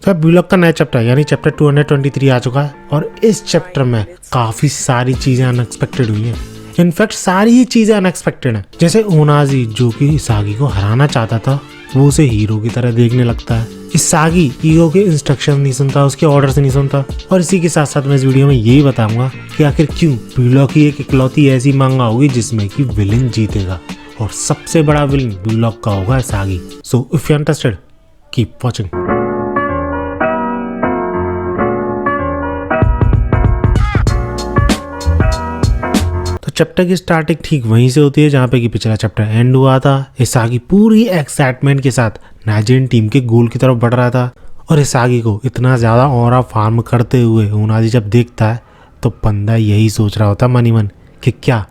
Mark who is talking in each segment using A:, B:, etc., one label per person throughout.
A: खैर ब्लॉक का नया चैप्टर यानी चैप्टर 223 आ चुका है और इस चैप्टर में काफी सारी चीजें अनएक्सपेक्टेड हुई हैं। इनफैक्ट सारी ही चीजें अनएक्सपेक्टेड हैं। जैसे ओनाजी जो कि इसागी को हराना चाहता था वो उसे हीरो की तरह देखने लगता है। इसागी ईगो के इंस्ट्रक्शन नहीं सुनता, उसके ऑर्डर से नहीं सुनता। और इसी के साथ साथ मैं इस वीडियो में यही बताऊंगा कि आखिर क्यों ब्लॉक की एक इकलौती ऐसी मांगा होगी जिसमें कि विलेन जीतेगा और सबसे बड़ा विलेन ब्लॉक का होगा Isagi. So if you interested keep watching. Chapter की स्टार्टिंग ठीक वहीं से होती है जहाँ पे कि पिछला चैप्टर एंड हुआ था। इसागी पूरी एक्साइटमेंट के साथ नाइजीरियन टीम के गोल की तरफ बढ़ रहा था और इसागी को इतना ज़्यादा ऑरा फार्म करते हुए ओनाजी जब देखता है तो बंदा यही सोच रहा होता मन ही मन कि क्या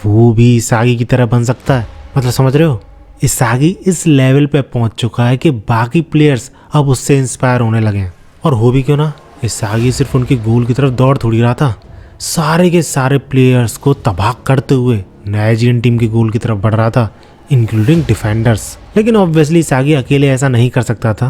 A: वो भी इसागी की तरह बन सकता है। मतलब समझ रहे हो, इसागी इस लेवल पे पहुंच चुका है कि बाकी प्लेयर्स अब उससे इंस्पायर होने लगे हैं। और हो भी क्यों ना, इसागी सिर्फ उनके गोल की तरफ दौड़ थोड़ी रहा था, सारे के सारे प्लेयर्स को तबाह करते हुए नाइजीरियन टीम के गोल की तरफ बढ़ रहा था, इंक्लूडिंग डिफेंडर्स। लेकिन ऑब्वियसली इसागी अकेले ऐसा नहीं कर सकता था,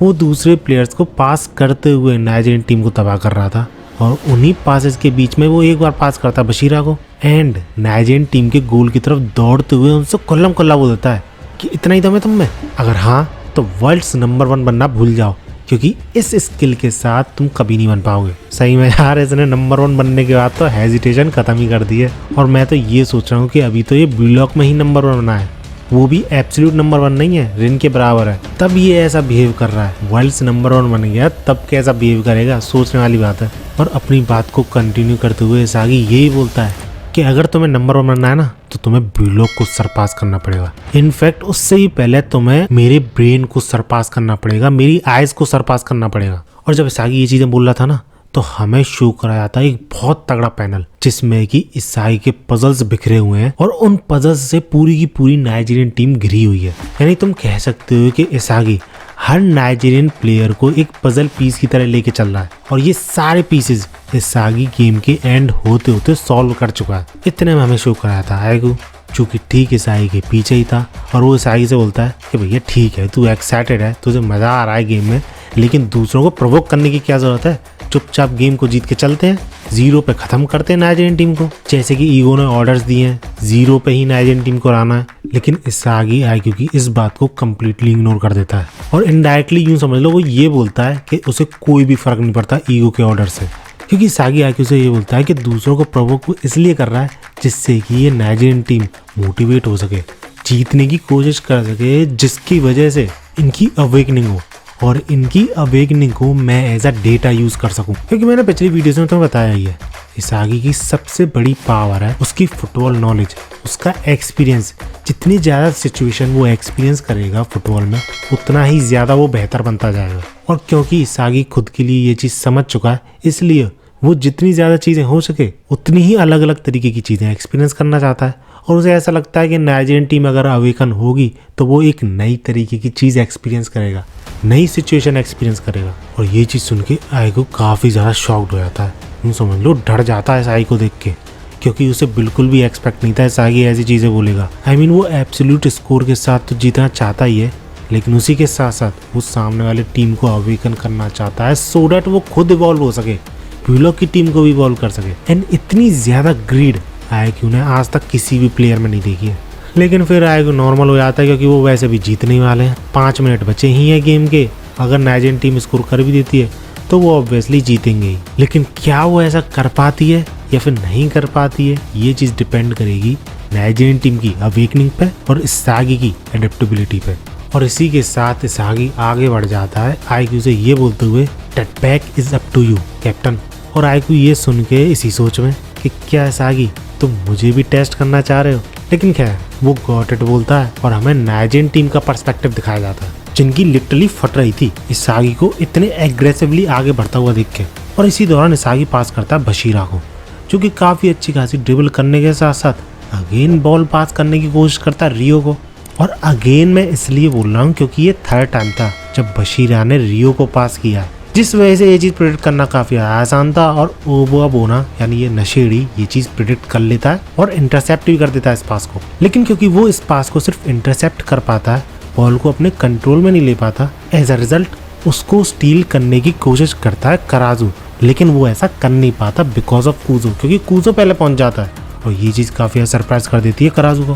A: वो दूसरे प्लेयर्स को पास करते हुए नाइजीरियन टीम को तबाह कर रहा था। और उन्हीं पासेस के बीच में वो एक बार पास करता बशीरा को एंड नाइजीरियन टीम के गोल की तरफ दौड़ते हुए उनसे कल्लम कल्ला बोल देता है कि इतना ही दम है तुम में, अगर हाँ तो वर्ल्ड्स नंबर 1 बनना भूल जाओ क्योंकि इस स्किल के साथ तुम कभी नहीं बन पाओगे। सही में यार, इसने नंबर 1 बनने के बाद तो हेजिटेशन खत्म ही कर दी है। और मैं तो ये सोच रहा हूँ कि अभी तो ये ब्लॉक में ही नंबर 1 बना है, वो भी एब्सोल्यूट नंबर 1 नहीं है, रिन के बराबर है, तब ये ऐसा बिहेव कर रहा है। वर्ल्ड्स नंबर 1 बन गया तब कैसा बिहेव करेगा, सोचने वाली बात है। और अपनी बात को कंटिन्यू करते हुए इसागी यही बोलता है कि अगर तुम्हें नंबर 1 बनना है ना तो तुम्हें ब्लॉक को सरपास करना पड़ेगा। इनफैक्ट उससे ही पहले तुम्हें मेरे ब्रेन को सरपास करना पड़ेगा, मेरी आइज को सरपास करना पड़ेगा। और जब इसागी ये चीजें बोल रहा था ना तो हमें शो कराया था एक बहुत तगड़ा पैनल जिसमें कि इसागी के पजल्स बिखरे हुए हैं और उन पजल्स से पूरी की पूरी नाइजीरियन टीम घिरी हुई है। यानी तुम कह सकते हो कि इसागी हर नाइजीरियन प्लेयर को एक पजल पीस की तरह लेके चल रहा है और ये सारे पीसेस इसागी गेम के एंड होते होते सॉल्व कर चुका है। इतने में हमें शो कराया था आएगू जो कि ठीक इसागी के पीछे ही था और वो इसागी से बोलता है कि भैया ठीक है, तू एक्साइटेड है, तुझे मजा आ रहा है गेम में, लेकिन दूसरों को प्रोवोक करने की क्या जरूरत है, चुपचाप गेम को जीत के चलते हैं, 0 पे खत्म करते हैं नाइजीरियन टीम को। जैसे कि ईगो ने ऑर्डर्स दिए हैं 0 पे ही नाइजीरियन टीम को हराना है। लेकिन इसागी आईक्यू की इस बात को कम्प्लीटली इग्नोर कर देता है और इनडायरेक्टली यूं समझ लो वो ये बोलता है कि उसे कोई भी फर्क नहीं पड़ता ईगो के ऑर्डर से, क्योंकि इसागी आईक्यू से ये बोलता है कि दूसरों को प्रोवोक इसलिए कर रहा है जिससे कि ये नाइजीरियन टीम मोटिवेट हो सके, जीतने की कोशिश कर सके, जिसकी वजह से इनकी अवेकनिंग हो और इनकी अवेकनिंग को मैं एज अ डेटा यूज कर सकूं। क्योंकि मैंने पिछली वीडियोस में तुम्हें बताया ही है, इसागी की सबसे बड़ी पावर है उसकी फुटबॉल नॉलेज, उसका एक्सपीरियंस। जितनी ज़्यादा सिचुएशन वो एक्सपीरियंस करेगा फुटबॉल में उतना ही ज़्यादा वो बेहतर बनता जाएगा। और क्योंकि इसागी खुद के लिए ये चीज़ समझ चुका है इसलिए वो जितनी ज़्यादा चीज़ें हो सके उतनी ही अलग अलग तरीके की चीज़ें एक्सपीरियंस करना चाहता है। और उसे ऐसा लगता है कि नाइजीरियन टीम अगर अवेकन होगी तो वो एक नई तरीके की चीज़ एक्सपीरियंस करेगा, नई सिचुएशन एक्सपीरियंस करेगा। और ये चीज़ सुन के आईगो काफ़ी ज़्यादा शॉक्ड हो जाता है, तुम समझ लो डर जाता है इसागी को देख के, क्योंकि उसे बिल्कुल भी एक्सपेक्ट नहीं था इसागी ऐसी चीज़ें बोलेगा। वो एब्सोल्यूट स्कोर के साथ तो जीतना चाहता ही है, लेकिन उसी के साथ साथ वो सामने वाले टीम को अवेकन करना चाहता है सो डैट वो खुद इवॉल्व हो सके, ब्लॉक की टीम को भी इवॉल्व कर सके। एंड इतनी ज़्यादा ग्रीड आईक्यू ने आज तक किसी भी प्लेयर में नहीं देखी है। लेकिन फिर आईक्यू नॉर्मल हो जाता है क्योंकि वो वैसे भी जीतने वाले हैं, 5 मिनट बचे ही हैं गेम के, अगर नाइजीरियन टीम स्कोर कर भी देती है तो वो ऑब्वियसली जीतेंगे ही। लेकिन क्या वो ऐसा कर पाती है या फिर नहीं कर पाती है, ये चीज़ डिपेंड करेगी नाइजीरियन टीम की अवेकनिंग पे और इसागी की एडेप्टेबिलिटी पे। और इसी के साथ इसागी आगे बढ़ जाता है आईक्यू से ये बोलते हुए that back is up to you captain. और आईक्यू ये सुन के इसी सोच में कि क्या इसागी तुम मुझे भी टेस्ट करना चाह रहे हो। लेकिन खैर वो गॉट इट बोलता है और हमें नाइजीरियन टीम का पर्सपेक्टिव दिखाया जाता है जिनकी लिटरली फट रही थी इसागी को इतने एग्रेसिवली आगे बढ़ता हुआ देख के। और इसी दौरान इसागी पास करता है बशीरा को, जो कि काफ़ी अच्छी खासी ड्रिबल करने के साथ साथ अगेन बॉल पास करने की कोशिश करता है रियो को। और अगेन मैं इसलिए बोल रहा हूँ क्योंकि ये 3rd टाइम था जब बशीरा ने रियो को पास किया, जिस वजह से ये चीज़ प्रेडिक्ट करना काफ़ी आसान था। और ओबोना यानी ये नशेड़ी ये चीज़ प्रेडिक्ट कर लेता है और इंटरसेप्ट भी कर देता है इस पास को। लेकिन क्योंकि वो इस पास को सिर्फ इंटरसेप्ट कर पाता है, बॉल को अपने कंट्रोल में नहीं ले पाता, एज अ रिजल्ट उसको स्टील करने की कोशिश करता है कराजू, लेकिन वो ऐसा कर नहीं पाता बिकॉज ऑफ कूजो, क्योंकि कूजो पहले पहुंच जाता है। और ये चीज़ काफ़ी सरप्राइज कर देती है कराजू को,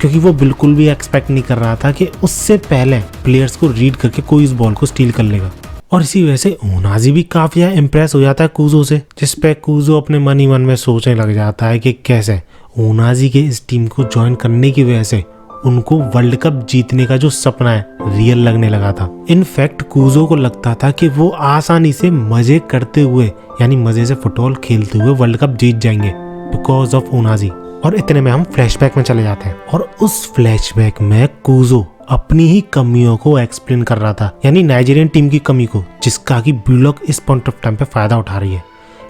A: क्योंकि वो बिल्कुल भी एक्सपेक्ट नहीं कर रहा था कि उससे पहले प्लेयर्स को रीड करके कोई इस बॉल को स्टील कर लेगा। और इसी वजह से ओनाजी भी काफ़ी इम्प्रेस हो जाता है कूजो से, जिस पे कूजो अपने मन ही मन में सोचने लग जाता है कि कैसे ओनाजी के इस टीम को ज्वाइन करने की वजह से उनको वर्ल्ड कप जीतने का जो सपना है रियल लगने लगा था। इनफैक्ट कूजो को लगता था कि वो आसानी से मजे करते हुए, यानी मजे से फुटबॉल खेलते हुए वर्ल्ड कप जीत जाएंगे बिकॉज ऑफ ओनाजी। और इतने में हम फ्लैशबैक में चले जाते हैं, और उस फ्लैशबैक में कूजो अपनी ही कमियों को एक्सप्लेन कर रहा था, यानी नाइजीरियन टीम की कमी को, जिसका कि ब्लूलॉक इस पॉइंट ऑफ टाइम पे फायदा उठा रही है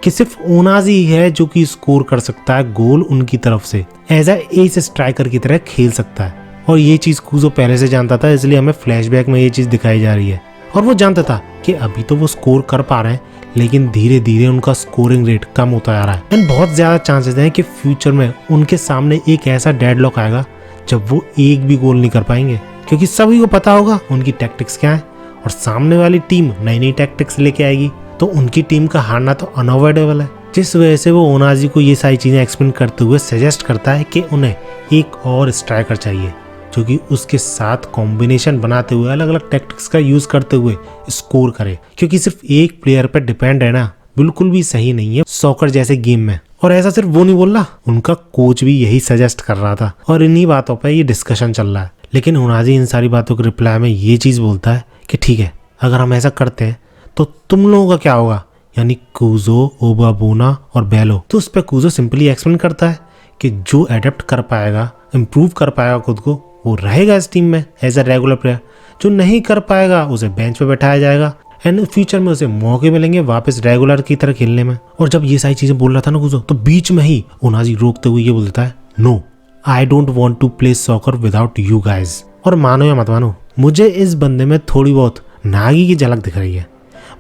A: कि सिर्फ ओनाजी ही है जो कि स्कोर कर सकता है गोल उनकी तरफ से, एज एस स्ट्राइकर की तरह खेल सकता है। और ये चीज़ कूजो पहले से जानता था, इसलिए हमें फ्लैशबैक में ये चीज़ दिखाई जा रही है। और वो जानता था कि अभी तो वो स्कोर कर पा रहे हैं, लेकिन धीरे धीरे उनका स्कोरिंग रेट कम होता जा रहा है, एंड बहुत ज़्यादा चांसेस हैं कि फ्यूचर में उनके सामने एक ऐसा डेडलॉक आएगा जब वो एक भी गोल नहीं कर पाएंगे, क्योंकि सभी को पता होगा उनकी टैक्टिक्स क्या है, और सामने वाली टीम नई नई टैक्टिक्स लेके आएगी, तो उनकी टीम का हारना तो अनअवॉइडेबल है। जिस वजह से वो ओनाजी को ये सारी चीज़ें एक्सप्लेन करते हुए सजेस्ट करता है कि उन्हें एक और स्ट्राइकर चाहिए जो कि उसके साथ कॉम्बिनेशन बनाते हुए अलग अलग टैक्टिक्स का यूज करते हुए स्कोर करे, क्योंकि सिर्फ एक प्लेयर पर डिपेंड रहना बिल्कुल भी सही नहीं है सॉकर जैसे गेम में। और ऐसा सिर्फ वो नहीं बोल रहा, उनका कोच भी यही सजेस्ट कर रहा था, और इन्हीं बातों पर ये डिस्कशन चल रहा है। लेकिन ओनाजी इन सारी बातों के रिप्लाई में ये चीज़ बोलता है कि ठीक है, अगर हम ऐसा करते हैं तो तुम लोगों का क्या होगा, यानी कूजो, ओबाबोना और बेलो। तो उस पर कूजो सिंपली एक्सप्लेन करता है कि जो एडेप्ट कर पाएगा, इम्प्रूव कर पाएगा खुद को, वो रहेगा इस टीम में एज अ रेगुलर प्लेयर। जो नहीं कर पाएगा उसे बेंच पे बैठाया जाएगा, एंड फ्यूचर में उसे मौके मिलेंगे वापस रेगुलर की तरह खेलने में। और जब ये सारी चीजें बोल रहा था ना कूजो, तो बीच में ही ओनाजी रोकते हुए ये बोल देता है, no, I don't want to play soccer without you guys. और मानो या मत मानो, मुझे इस बंदे में थोड़ी बहुत नागी की झलक दिख रही है।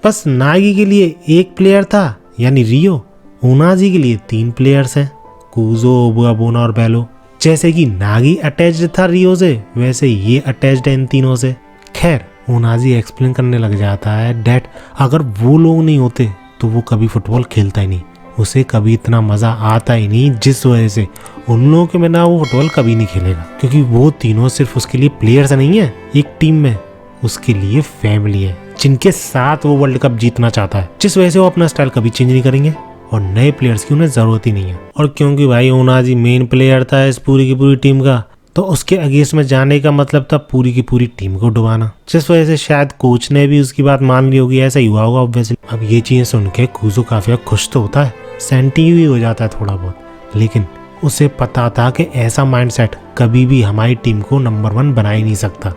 A: बस नागी के लिए एक प्लेयर था, यानी रियो। ओनाजी के लिए 3 प्लेयर्स हैं, कूजो, ओबाबोना और बेलो। जैसे कि नागी अटैच्ड था रियो से, वैसे ये अटैच्ड है इन तीनों से। खैर, ओनाजी एक्सप्लेन करने लग जाता है दैट अगर वो लोग नहीं होते तो वो कभी फुटबॉल खेलता ही नहीं, उसे कभी इतना मज़ा आता ही नहीं, जिस वजह से उन लोगों के बिना वो फुटबॉल कभी नहीं खेलेगा, क्योंकि वो तीनों सिर्फ उसके लिए प्लेयर्स नहीं है एक टीम में, उसके लिए फैमिली है जिनके साथ वो वर्ल्ड कप जीतना चाहता है, जिस वजह से वो अपना स्टाइल कभी चेंज नहीं करेंगे और नए प्लेयर्स की उन्हें जरूरत ही नहीं है। और क्योंकि भाई ओनाजी मेन प्लेयर था इस पूरी की पूरी टीम का, तो उसके अगेंस्ट में जाने का मतलब था पूरी की पूरी टीम को डुबाना, जिस वजह से शायद कोच ने भी उसकी बात मान ली होगी, ऐसा ही हुआ होगा ऑब्वियसली। अब ये चीजें सुन के कूजो काफी खुश तो होता है, सेंटी भी हो जाता है थोड़ा बहुत, लेकिन उसे पता था कि ऐसा माइंडसेट कभी भी हमारी टीम को नंबर 1 बना ही नहीं सकता,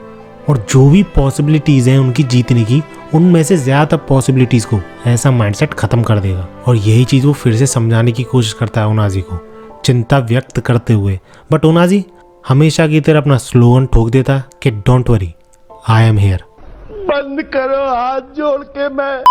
A: और जो भी पॉसिबिलिटीज हैं उनकी जीतने की, उनमें से ज्यादा पॉसिबिलिटीज को ऐसा माइंडसेट खत्म कर देगा। और यही चीज वो फिर से समझाने की कोशिश करता है ओनाजी को, चिंता व्यक्त करते हुए। बट ओनाजी हमेशा की तरह अपना स्लोगन ठोक देता है कि don't worry, I am here.
B: बंद करो हाथ जोड़ के मैं।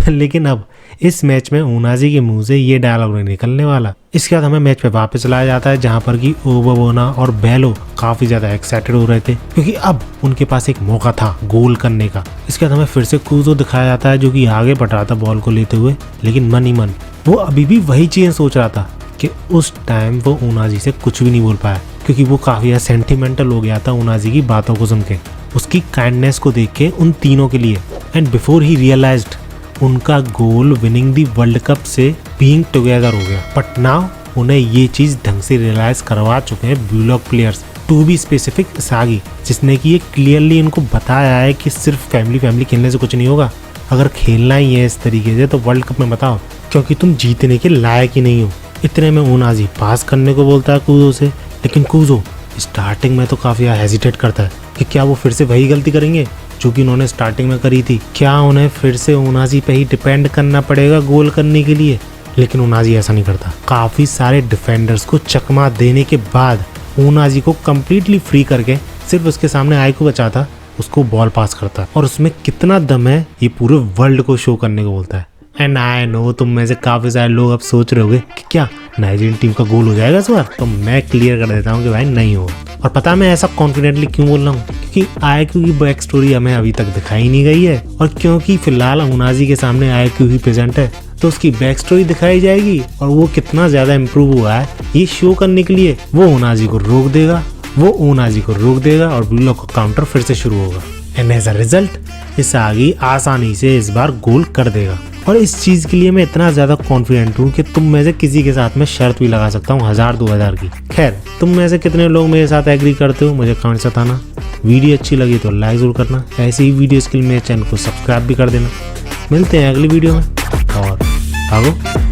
A: लेकिन अब इस मैच में ओनाजी के मुंह से ये डायलॉग नहीं निकलने वाला। इसके बाद हमें मैच पे वापस लाया जाता है, जहां पर कि ओबाबोना और बेलो काफी ज्यादा एक्साइटेड हो रहे थे, क्योंकि अब उनके पास एक मौका था गोल करने का। इसके बाद हमें फिर से कूजो दिखाया जाता है, जो कि आगे बढ़ रहा था बॉल को लेते हुए, लेकिन मन ही मन वो अभी भी वही चीजें सोच रहा था कि उस टाइम वो ओनाजी से कुछ भी नहीं बोल पाया, क्योंकि वो काफी सेंटिमेंटल हो गया था ओनाजी की बातों को सुन के, उसकी काइंडनेस को देख के उन तीनों के लिए। एंड बिफोर ही रियलाइज्ड, उनका गोल विनिंग दी वर्ल्ड कप से बीइंग टुगेदर हो गया। बट नाउ उन्हें ये चीज ढंग से रियलाइज करवा चुके हैं ब्लूलॉक प्लेयर्स, टू बी स्पेसिफिक इसागी, जिसने कि ये क्लियरली इनको बताया है कि सिर्फ फैमिली खेलने से कुछ नहीं होगा। अगर खेलना ही है इस तरीके से तो वर्ल्ड कप में बताओ, क्योंकि तुम जीतने के लायक ही नहीं हो। इतने में ओनाजी पास करने को बोलता है कूजो से, लेकिन कूजो स्टार्टिंग में तो काफी हेजिटेट करता है कि क्या वो फिर से वही गलती करेंगे जो कि उन्होंने स्टार्टिंग में करी थी, क्या उन्हें फिर से ओनाजी पे ही डिपेंड करना पड़ेगा गोल करने के लिए। लेकिन ओनाजी ऐसा नहीं करता, काफी सारे डिफेंडर्स को चकमा देने के बाद ओनाजी को कंप्लीटली फ्री करके सिर्फ उसके सामने आई को बचाता, उसको बॉल पास करता, और उसमें कितना दम है ये पूरे वर्ल्ड को शो करने को बोलता है। एंड आई नो तुम में से काफी सारे लोग अब सोच रहे होगे कि क्या नाइजीरियन टीम का गोल हो जाएगा इस बार, तो मैं क्लियर कर देता हूँ कि भाई नहीं होगा। और पता मैं ऐसा कॉन्फिडेंटली क्यों बोल रहा हूँ, क्योंकि आईक्यू की बैक स्टोरी हमें अभी तक दिखाई नहीं गई है, और क्योंकि फिलहाल उनाजी के सामने आईक्यू ही प्रेजेंट है, तो उसकी बैक स्टोरी दिखाई जाएगी और वो कितना ज्यादा इम्प्रूव हुआ है ये शो करने के लिए वो ओनाजी को रोक देगा और ब्लू लॉक का काउंटर फिर से शुरू होगा। एंड एज अ रिजल्ट इसागी आसानी से इस बार गोल कर देगा। और इस चीज के लिए मैं इतना ज्यादा कॉन्फिडेंट हूँ कि तुम में से किसी के साथ मैं शर्त भी लगा सकता हूँ 1000-2000 की। खैर, तुम में से कितने लोग मेरे साथ एग्री करते हो मुझे कमेंट से बताना। वीडियो अच्छी लगी तो लाइक जरूर करना, ऐसी ही वीडियोस के लिए मेरे चैनल को सब्सक्राइब भी कर देना। मिलते हैं अगली वीडियो में और भागो।